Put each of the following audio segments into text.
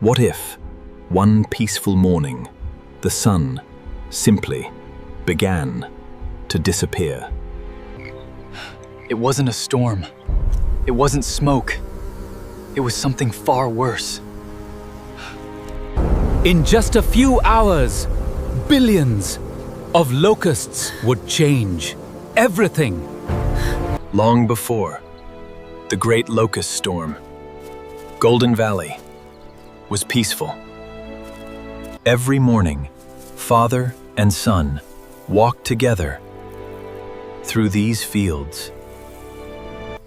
What if, one peaceful morning, the sun simply began to disappear? It wasn't a storm. It wasn't smoke. It was something far worse. In just a few hours, billions of locusts would change everything. Long before the great locust storm, Golden Valley was peaceful. Every morning, father and son walked together through these fields.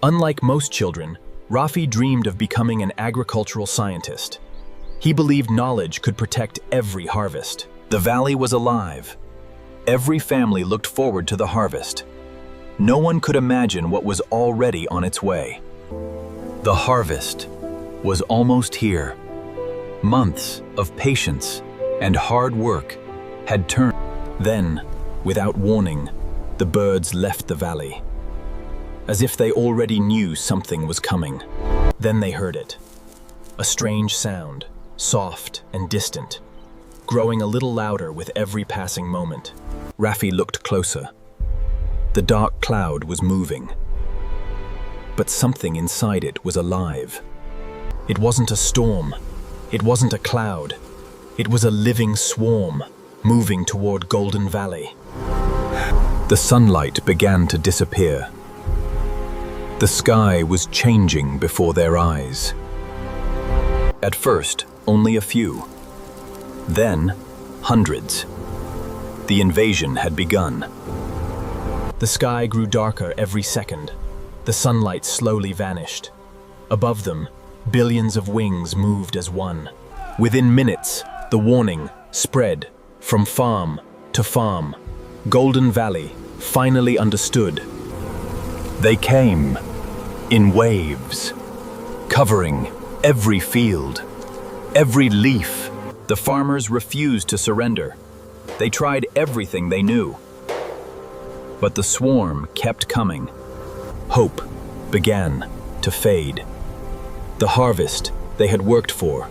Unlike most children, Rafi dreamed of becoming an agricultural scientist. He believed knowledge could protect every harvest. The valley was alive. Every family looked forward to the harvest. No one could imagine what was already on its way. The harvest was almost here. Months of patience and hard work had turned. Then, without warning, the birds left the valley, as if they already knew something was coming. Then they heard it. A strange sound, soft and distant, growing a little louder with every passing moment. Rafi looked closer. The dark cloud was moving, but something inside it was alive. It wasn't a storm. It wasn't a cloud. It was a living swarm moving toward Golden Valley. The sunlight began to disappear. The sky was changing before their eyes. At first, only a few. Then, hundreds. The invasion had begun. The sky grew darker every second. The sunlight slowly vanished. Above them, billions of wings moved as one. Within minutes, the warning spread from farm to farm. Golden Valley finally understood. They came in waves, covering every field, every leaf. The farmers refused to surrender. They tried everything they knew. But the swarm kept coming. Hope began to fade. The harvest they had worked for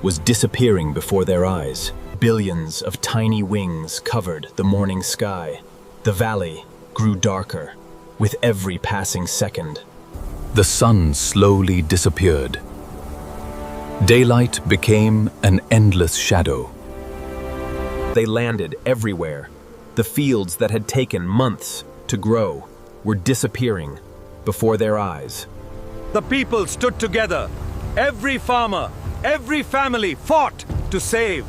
was disappearing before their eyes. Billions of tiny wings covered the morning sky. The valley grew darker with every passing second. The sun slowly disappeared. Daylight became an endless shadow. They landed everywhere. The fields that had taken months to grow were disappearing before their eyes. The people stood together. Every farmer, every family fought to save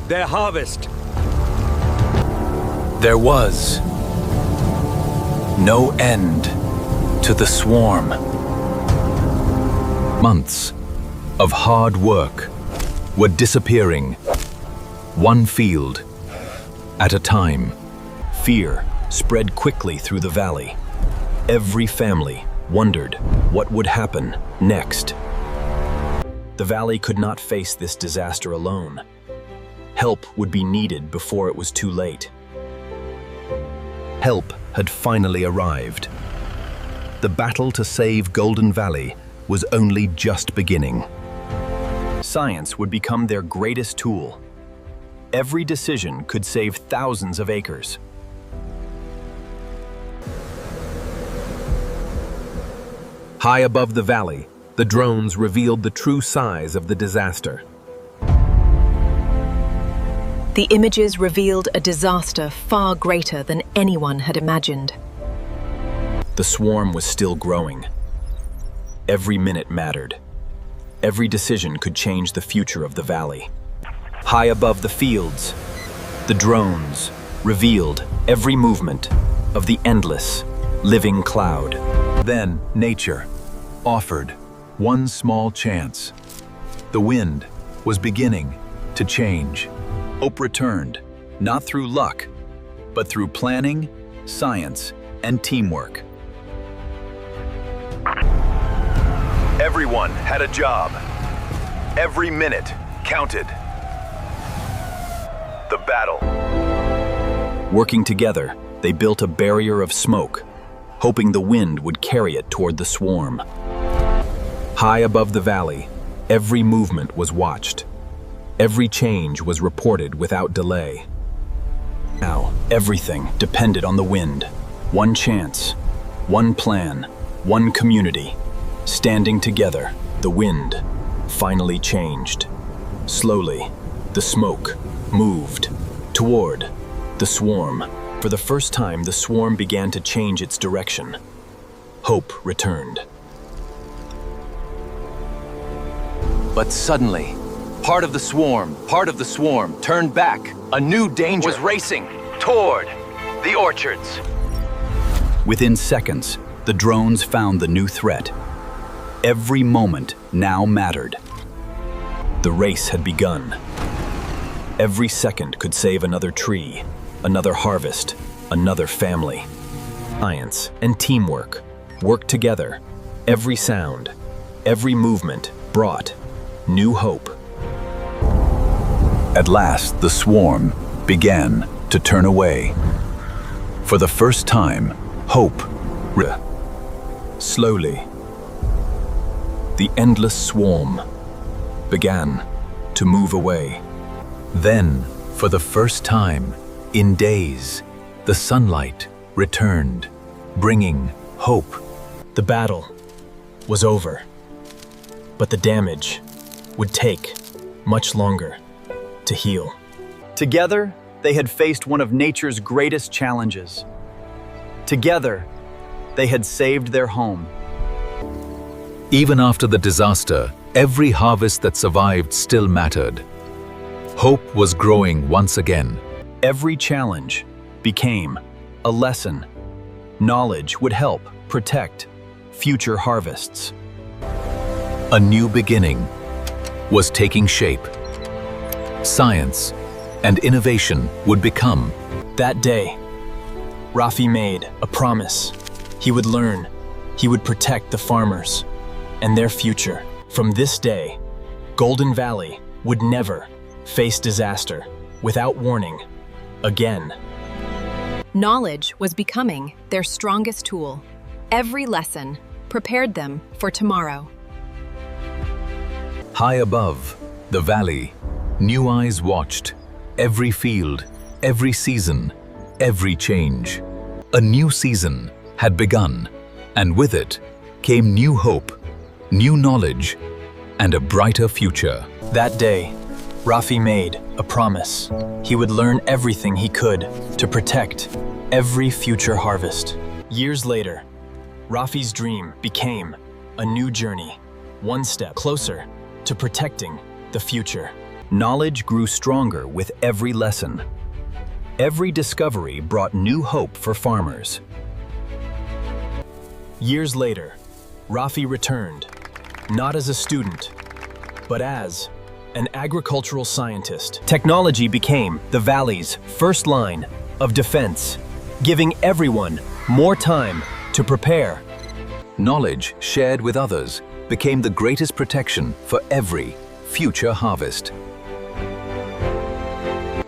their harvest. There was no end to the swarm. Months of hard work were disappearing, one field at a time. Fear spread quickly through the valley. Every family wondered what would happen next. The valley could not face this disaster alone. Help would be needed before it was too late. Help had finally arrived. The battle to save Golden Valley was only just beginning. Science would become their greatest tool. Every decision could save thousands of acres. High above the valley, the drones revealed the true size of the disaster. The images revealed a disaster far greater than anyone had imagined. The swarm was still growing. Every minute mattered. Every decision could change the future of the valley. High above the fields, the drones revealed every movement of the endless, living cloud. Then nature offered one small chance. The wind was beginning to change. Hope returned, not through luck, but through planning, science, and teamwork. Everyone had a job. Every minute counted. The battle. Working together, they built a barrier of smoke, hoping the wind would carry it toward the swarm. High above the valley, every movement was watched. Every change was reported without delay. Now, everything depended on the wind. One chance, one plan, one community. Standing together, the wind finally changed. Slowly, the smoke moved toward the swarm. For the first time, the swarm began to change its direction. Hope returned. But suddenly, part of the swarm turned back. A new danger was racing toward the orchards. Within seconds, the drones found the new threat. Every moment now mattered. The race had begun. Every second could save another tree, another harvest, another family. Science and teamwork worked together. Every sound, every movement brought new hope. At last, the swarm began to turn away. For the first time, hope. Slowly, the endless swarm began to move away. Then, for the first time in days, the sunlight returned, bringing hope. The battle was over, but the damage would take much longer to heal. Together, they had faced one of nature's greatest challenges. Together, they had saved their home. Even after the disaster, every harvest that survived still mattered. Hope was growing once again. Every challenge became a lesson. Knowledge would help protect future harvests. A new beginning was taking shape. Science and innovation would become. That day, Rafi made a promise. He would learn, he would protect the farmers and their future. From this day, Golden Valley would never face disaster without warning again. Knowledge was becoming their strongest tool. Every lesson prepared them for tomorrow. High above the valley, new eyes watched every field, every season, every change. A new season had begun, and with it came new hope, new knowledge, and a brighter future. That day, Rafi made a promise. He would learn everything he could to protect every future harvest. Years later, Rafi's dream became a new journey, one step closer to protecting the future. Knowledge grew stronger with every lesson. Every discovery brought new hope for farmers. Years later, Rafi returned, not as a student, but as an agricultural scientist. Technology became the valley's first line of defense, giving everyone more time to prepare. Knowledge shared with others became the greatest protection for every future harvest.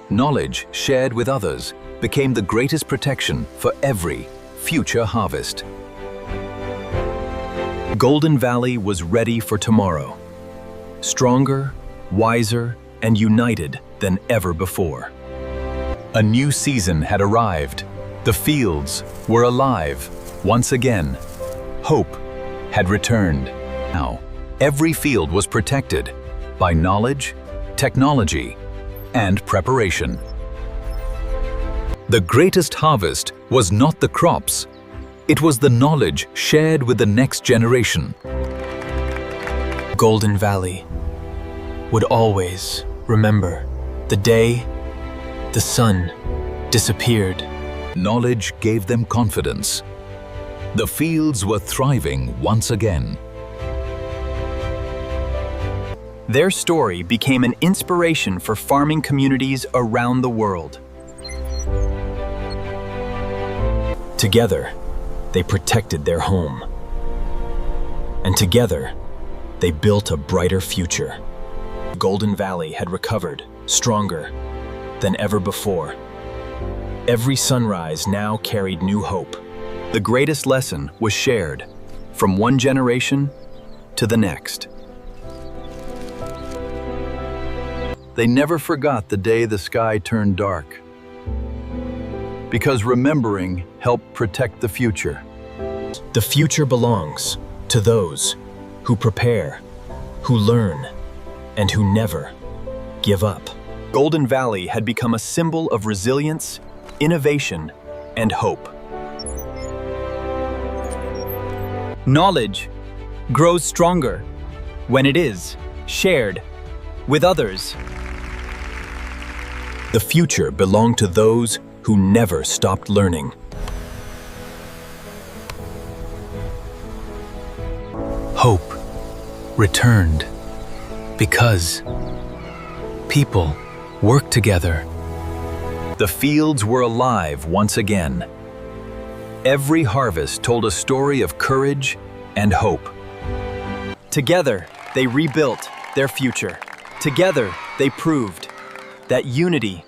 Knowledge shared with others became the greatest protection for every future harvest. Golden Valley was ready for tomorrow, stronger, wiser, and united than ever before. A new season had arrived. The fields were alive once again. Hope had returned. Now, every field was protected by knowledge, technology, and preparation. The greatest harvest was not the crops, it was the knowledge shared with the next generation. Golden Valley would always remember the day the sun disappeared. Knowledge gave them confidence. The fields were thriving once again. Their story became an inspiration for farming communities around the world. Together, they protected their home. And together, they built a brighter future. Golden Valley had recovered, stronger than ever before. Every sunrise now carried new hope. The greatest lesson was shared from one generation to the next. They never forgot the day the sky turned dark, because remembering helped protect the future. The future belongs to those who prepare, who learn, and who never give up. Golden Valley had become a symbol of resilience, innovation, and hope. Knowledge grows stronger when it is shared with others. The future belonged to those who never stopped learning. Hope returned because people worked together. The fields were alive once again. Every harvest told a story of courage and hope. Together, they rebuilt their future. Together, they proved that unity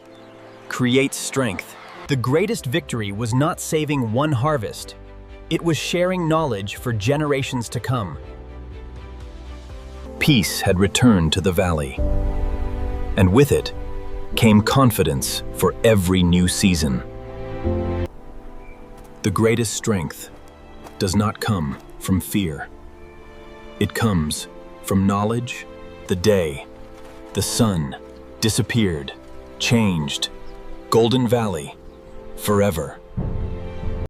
creates strength. The greatest victory was not saving one harvest. It was sharing knowledge for generations to come. Peace had returned to the valley, and with it came confidence for every new season. The greatest strength does not come from fear. It comes from knowledge. The day, the sun, disappeared, changed. Golden Valley, forever.